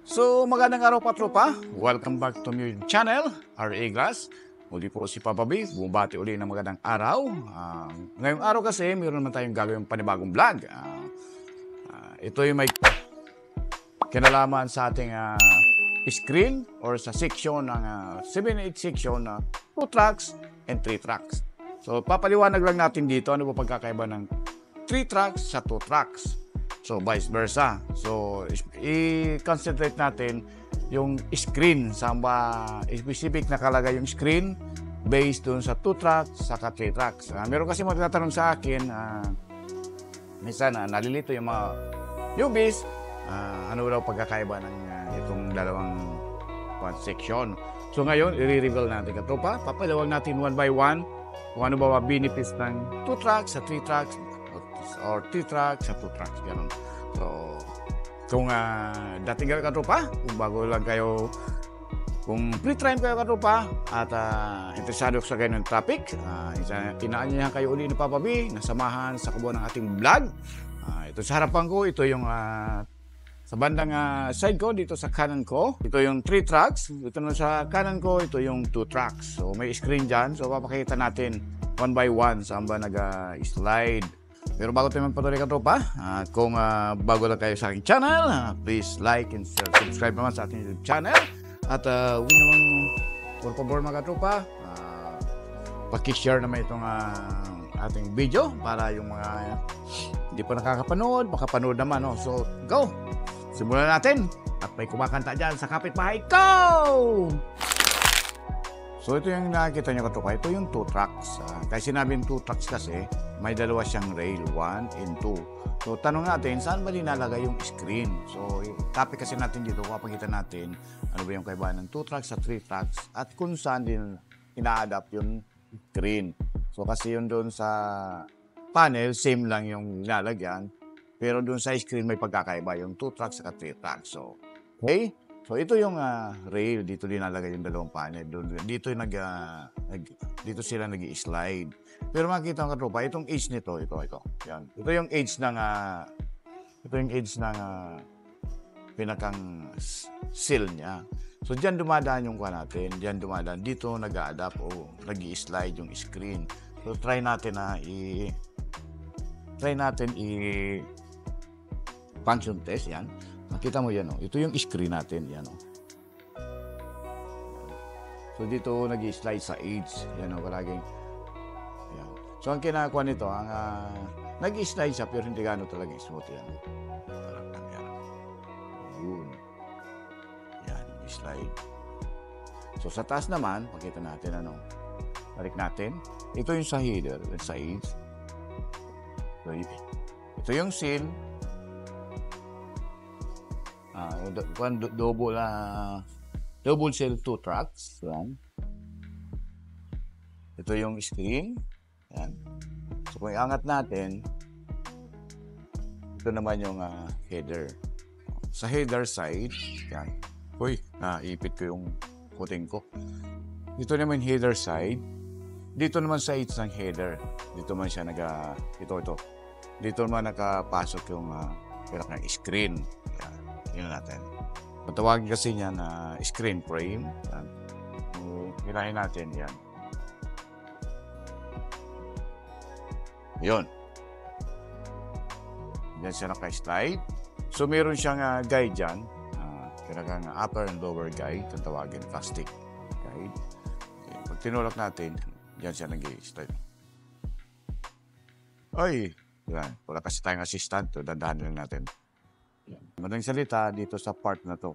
So, magandang araw pa tropa. Welcome back to my channel, R.A. Glass. Muli po si Papa B, bumabati uli ng magandang araw. Ngayong araw kasi, mayroon naman tayong gagawing panibagong vlog. Ito yung may kinalaman sa ating screen or sa section ng 7-8 section na 2 tracks and 3 tracks. So, papaliwanag lang natin dito ano po pagkakaiba ng 3 tracks sa 2 tracks. So, vice versa. So, i-concentrate natin yung screen. Saan ba specific nakalagay yung screen based dun sa 2 tracks saka 3 tracks. Meron kasi magtatanong sa akin, minsan nalilito yung mga newbies, ano daw pagkakaiba ng itong dalawang section. So, ngayon, i-reveal natin katropa. Papalawag natin one by one kung ano ba benefits ng 2 tracks sa 3 tracks or 3 tracks sa 2 tracks, gano'n. So, kung dating kayo katropa, kung bago lang kayo, kung pre-time kayo katropa, at interesado sa ganyan topic, inaanyayahan kayo uli ni Papa B, nasamahan sa kabuuan ng ating vlog. Ito sa harapan ko, ito yung sa bandang side ko, dito sa kanan ko, ito yung 3 tracks. Ito naman sa kanan ko, ito yung 2 tracks. So, may screen dyan. So, papakita natin one by one saan ba nag-slide. Pero bago tayo magpatuloy katropa, kung bago lang kayo sa aking channel, please like and subscribe naman sa ating YouTube channel. At huwag naman, por favor mga katropa, pakishare naman itong ating video para yung mga hindi pa nakakapanood, makapanood naman. No? So, go! Simulan natin! At may kumakanta dyan sa kapitbahay ko! So, ito yung nakikita nyo katropa. Ito yung 2 tracks. Kaya sinabing 2 tracks kasi, may dalawa siyang rail, 1 and 2. So, tanong natin, saan ba nilalagay yung screen? So, yung topic kasi natin dito, papakita natin ano ba yung kaibahan ng 2 tracks sa 3 tracks at kung saan din ina-adapt yung screen. So, kasi yun doon sa panel, same lang yung nilalagyan. Pero doon sa screen, may pagkakaiba yung 2 tracks at 3 tracks. So, okay? So, ito yung rail. Dito dinalagay yung dalawang panel. Dito sila nag-i-slide. Pero makikita mo katropa, itong edge nito, ito. Yan. Ito yung edge ng pinakang seal niya. So, diyan dumadaan yung kuha natin. Diyan dumadaan. Dito nag-a-adapt o nag-i-slide yung screen. So, try natin function test yan. Makita mo yan, oh. Ito yung screen natin, yan, oh. So, dito nag-i-slide sa edge. Yan, oh, palaging. Yan. So, ang kinakakuha nito, nag-i-slide siya, pero hindi gano'n talaga smooth, yan. Talagang yan. Yun. Yan, slide. So, sa taas naman, pakita natin, balik natin. Ito yung sa header, sa edge. So, ito yung seal. Double cell 2 tracks. Yan. Ito yung screen. Yan. So, kung iangat natin, ito naman yung header. Sa header side, yan. Uy, naipit ko yung puting ko. Dito naman header side. Dito naman sa edge ng header. Dito man siya ito. Dito naman nakapasok yung pinakang screen. Yan. Yun natin. Patawagin kasi niya na screen frame. Yan. Hirahin natin yan. Yun. Yan siya naka-slide. So, meron siyang guide dyan. Kinakang upper and lower guide. Tatawagin plastic guide. Okay. Pag tinulak natin, yan siya nag-slide. Ay! Yan. Wala kasi tayong assistant. Dandahan lang natin. Madaling salita, dito sa part na to,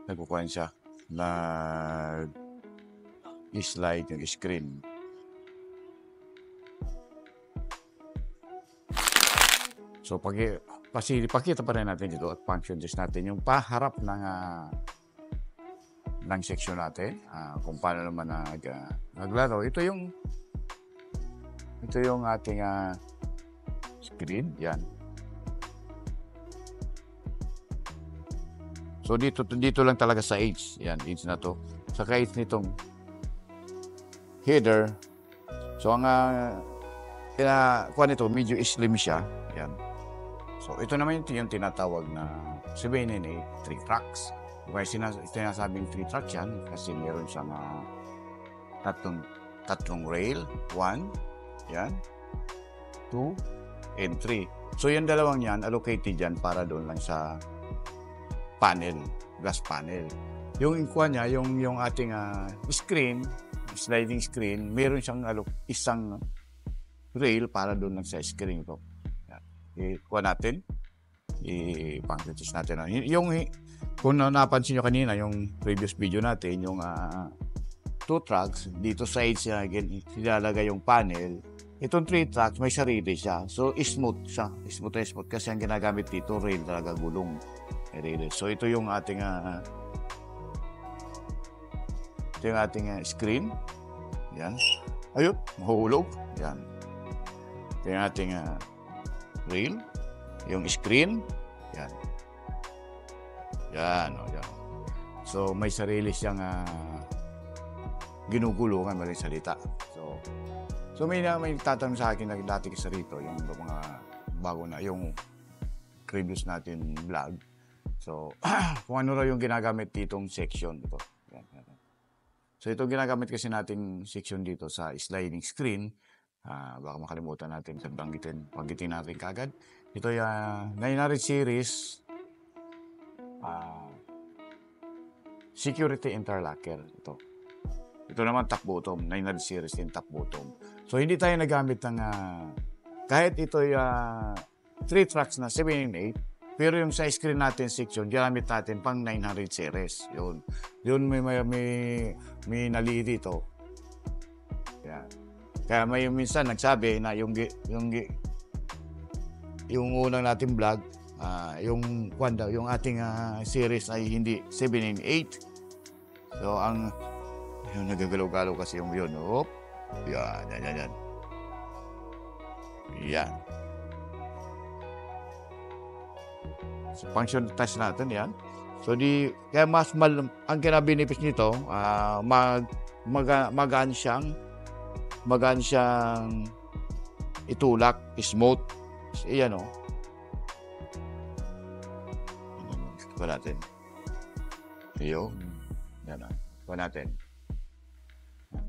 nagkukuhan siya, nag-slide yung screen. So, pakita pa rin natin dito at function test natin yung paharap ng section natin, kung paano naman naglaro. Ito yung ating screen, yan. So, dito lang talaga sa edge. Yan, edge na to. Sa edge nitong header. So, ang kuha nito, medyo slim siya. Yan. So, ito naman yung tinatawag na 798 3 tracks. Kaya sinasabing 3 tracks yan kasi meron siyang tatlong rail. 1, yan, 2, and 3. So, yung dalawang yan, allocated yan para doon lang sa panel, glass panel. Yung kuha niya, yung ating screen, sliding screen, meron siyang isang rail para doon lang sa screen ko. Kuha natin, i-pang-test natin. Kung napansin nyo kanina, yung previous video natin, yung 2 tracks, dito sa edge niya, again, ilalagay yung panel. Itong 3 tracks, may sarili siya. So, smooth siya. Smooth kasi ang ginagamit dito, rail talaga, gulong. Rail. So, ito yung ating screen. Yan. Ayun, mahulog. Yan. Ito yung ating rail. Yung screen. Yan. Yan. Yan. So, may sarili siyang ginugulungan, maling salita. So may tatanong sa akin na dati kasi rito, yung mga bago na, yung previous natin vlog. So, kung ano raw yung ginagamit ditong section dito. Yan. So, ito ginagamit kasi nating section dito sa sliding screen. Baka makalimutan natin, panggitin natin kagad. Ito yung 900 series security interlocker. Ito naman top bottom, 900 series din top bottom. So, hindi tayo nagamit ng, kahit ito yung 3 tracks na 798, pero yung sa screen natin section, ginamit natin pang 900 series. Yun may nali dito. Yan. Kaya may minsan nagsabi na yung unang natin vlog, yung ating series ay hindi 798. So, yung nagagalaw-galaw kasi yung yun. Yan. Yan. So, function test natin yan. So, kaya ang kinabinipis nito, magaan siyang itulak, smooth. Iyan Ito natin. Iyo. Yan Ito natin.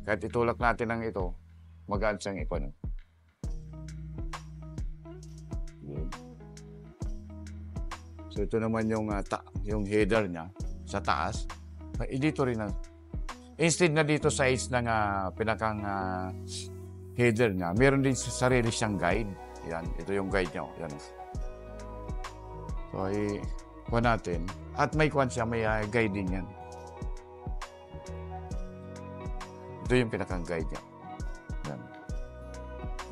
Kahit itulak natin ng ito, magaan siyang ikon. So ito naman yung header niya sa taas. Dito rin instead na dito sa edge ng pinakang header niya, meron din sarili siyang guide. Yan, ito yung guide niya. Yan. So kuha natin. At may guide din yan. Ito yung pinakang guide niya. Yan.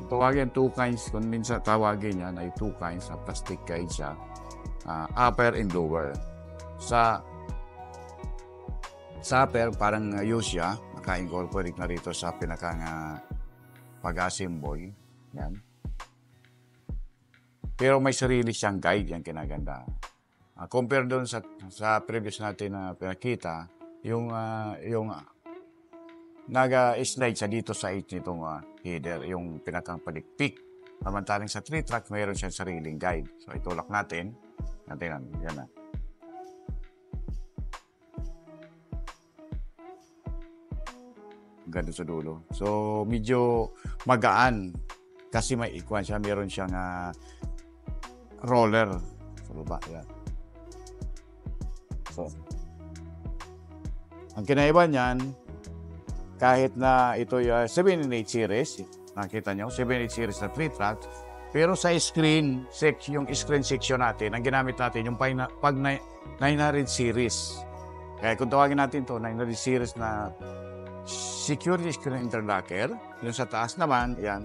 Tawagin 2 kinds. Kung minsan tawagin yan ay 2 kinds na plastic guide siya. Upper and lower. Sa upper, parang use siya. Naka-incorporate na rito sa pinakang pag-assemble. Yan. Pero may sarili siyang guide. Yan kinaganda. Compare doon sa previous natin na pinakita, yung naga-slide siya dito sa edge nitong header, yung pinakang palikpik. Samantalang sa 3 track, mayroon siyang sariling guide. So, itulak natin. Yan na. Ganda sa dulo. So, medyo magaan. Kasi may ikuan siya. Meron siyang roller. Sa baba. Yan. So, ang kinaiba niyan, kahit na ito yung 798 series, nakita nyo, 798 series na 3 tracks, pero sa screen, yung screen section natin, ang ginamit natin, yung pag 900 series. Kaya kung tawagin natin to 900 series na security screen interlocker, yung sa taas naman, yan,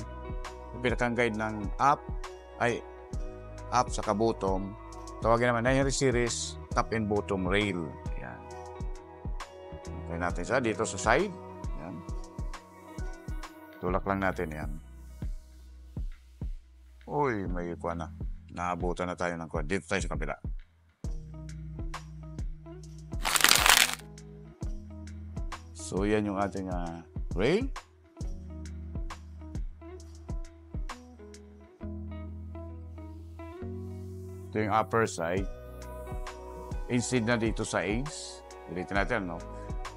yung pinakang guide ng up saka bottom, tawagin naman 900 series top and bottom rail. Yan. Okay natin siya dito sa side. Yan. Tulak lang natin yan. Uy, may kuha na. Naabutan na tayo ng kuha. Dito tayo sa kabila. So, yan yung ating rail. Ito yung upper side. Instead na dito sa age. Dito natin, no?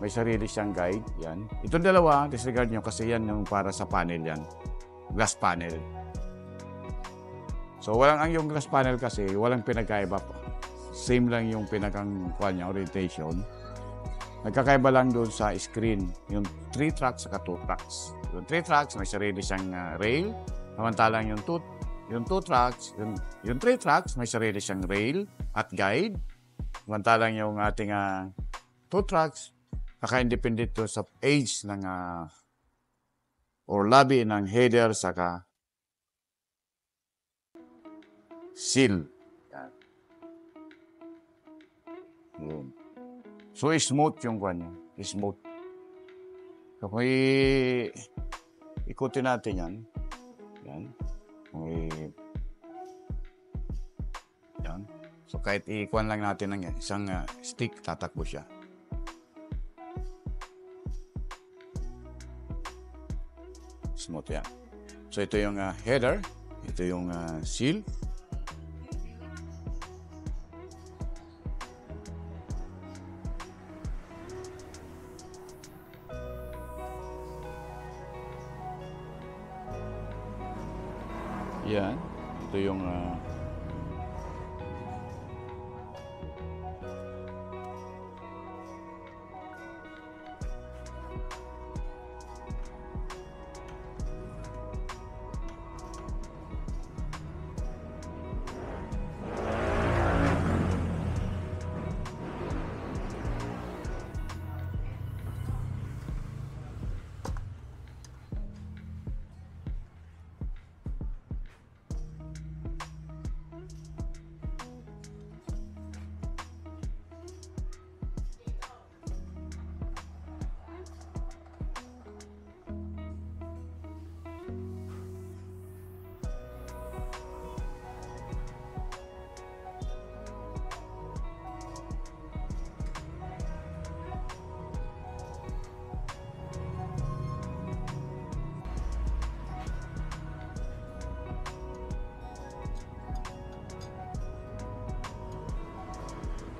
May sarili siyang guide. Yan. Itong dalawa, disregard nyo kasi yan yung para sa panel yan. Glass panel. So, yung glass panel kasi, walang pinagkaiba pa. Same lang yung pinakang orientation. Nagkakaiba lang doon sa screen. Yung 3 tracks saka 2 tracks. Yung 3 tracks, may sarili siyang rail. Samantalang yung 3 tracks, may sarili siyang rail at guide. Samantalang yung ating 2 tracks, naka-independent to sa age ng or labi ng header saka seal. Yan. Yun. So, smooth yung kanya. Smooth. So, kung ikutin natin yan. Yan. Yan. So, kahit ikuan lang natin ng isang stick, tatakbo siya. Smooth yan. So, ito yung header. Ito yung seal. Yan. Ito yung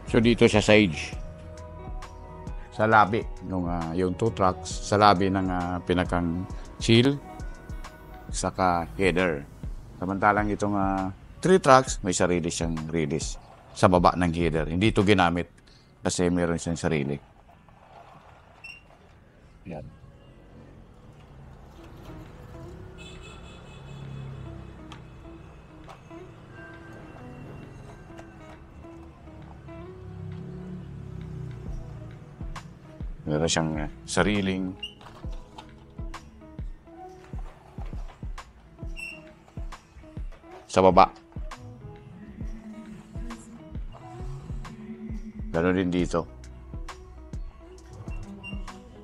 so dito sa sage. Sa labi yung 2 tracks, sa labi ng pinakang seal saka header. Samantalang itong 3 tracks, may sarili siyang release sa baba ng header. Hindi ito ginamit kasi meron siyang sarili. Yan. Meron siyang sariling sa baba. Ganoon din dito.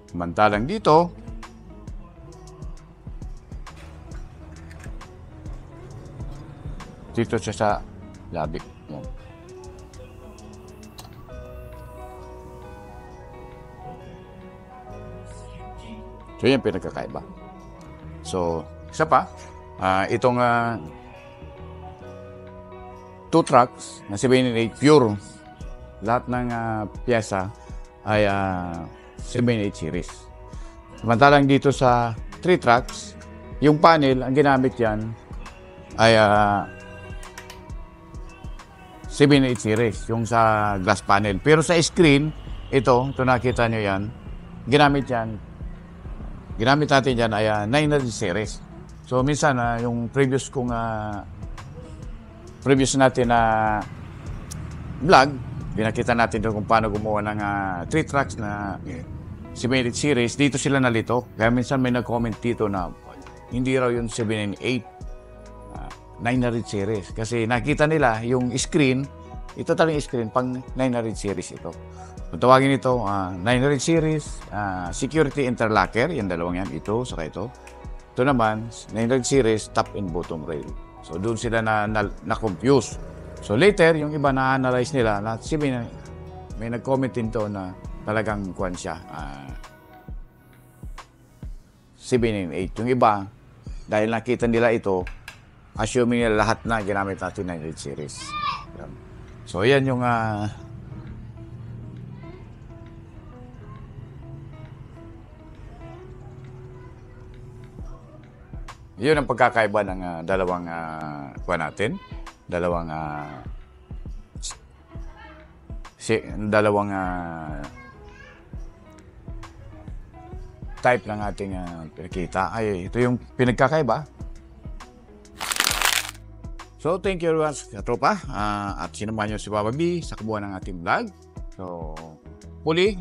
Samantalang dito, siya sa labi. Yan. So, yan pinagkakaiba. So, isa pa, itong 2 tracks na 798 pure, lahat ng pyesa ay 798 series. Samantalang dito sa 3 tracks, yung panel, ang ginamit yan ay 798 series, yung sa glass panel. Pero sa screen, ito nakita nyo yan, ginamit natin dyan ay 900 series. So, minsan, yung previous natin na vlog, pinakita natin doon kung paano gumawa ng 3 tracks na 798 series. Dito sila nalito. Kaya minsan may nag-comment dito na hindi raw yung 798, 900 series. Kasi nakita nila yung screen, ito talagang screen, pang 900 series ito. Kung tawagin ito, 900 series, security interlocker, yung dalawang yan, ito, saka ito. Ito naman, 900 series, top and bottom rail. So, doon sila na-confuse. So, later, yung iba na-analyze nila, may nag-comment din to na talagang kuwan siya, 798. Yung iba, dahil nakita nila ito, assuming na lahat na ginamit natin 900 series. Yan. So, yan yung yun ang pagkakaiba ng dalawang kuha natin. Dalawang type ng ating pinakita. Ay, ito yung pinagkakaiba. So, thank you very much, katropa. At sinamahan nyo si Papa B sa kabuuan ng ating vlog. So, huli,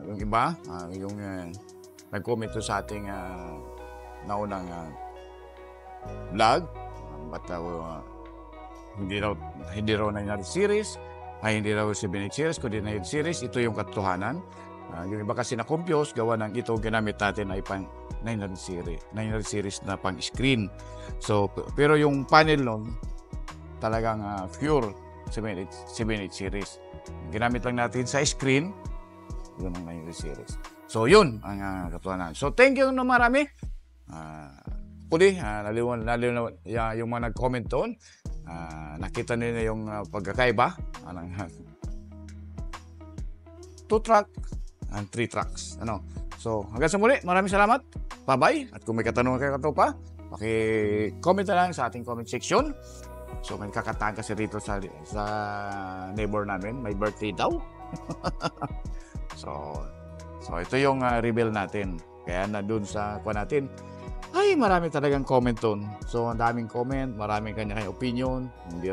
yung iba, yung nag-comment sa ating naunang vlog. But hindi raw 900 series, ay hindi raw 700 series, kundi 900 series. Ito yung katotohanan. Yung iba kasi na-confuse, gawa ng ito ginamit natin ay pang 900 series na pang screen. So, pero yung panel nun, talagang pure 700 series. Ginamit lang natin sa screen, yun ang 900 series. So, yun ang katotohanan. So, thank you na marami. Puli, yung mga nag-comment doon, nakita nila yung pagkakaiba ng 2-track and 3 tracks. So, hanggang sa muli, maraming salamat. Bye-bye. At kung may katanungan kayo katropa, paki-comment na lang sa ating comment section. So, may kakataan kasi rito sa neighbor namin. May birthday daw. So, ito yung reveal natin. Kaya na dun sa kuha natin, ay marami talagang comment doon. So, ang daming comment, maraming kanya-kanya opinion. Hindi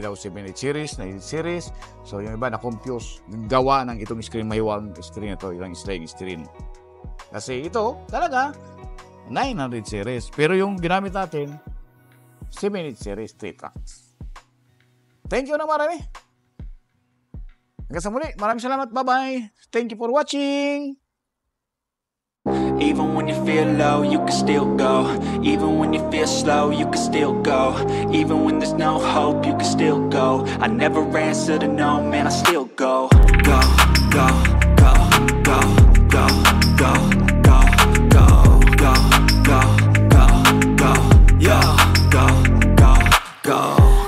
raw 700 series, 900 series. So, yung iba na-confuse. Gawa ng itong screen, may one screen na ito, ilang sliding screen. Kasi ito, talaga, 900 series. Pero yung ginamit natin, 700 series, 3 tracks. Thank you na marami. Hanggang sa muli, maraming salamat. Bye-bye. Thank you for watching. Even when you feel low, you can still go. Even when you feel slow, you can still go. Even when there's no hope, you can still go. I never answer to no, man, I still go. Go, go, go, go, go, go, go, go, go, go, go, go, yeah, go, go, go.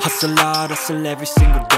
Hustle hard, hustle every single day.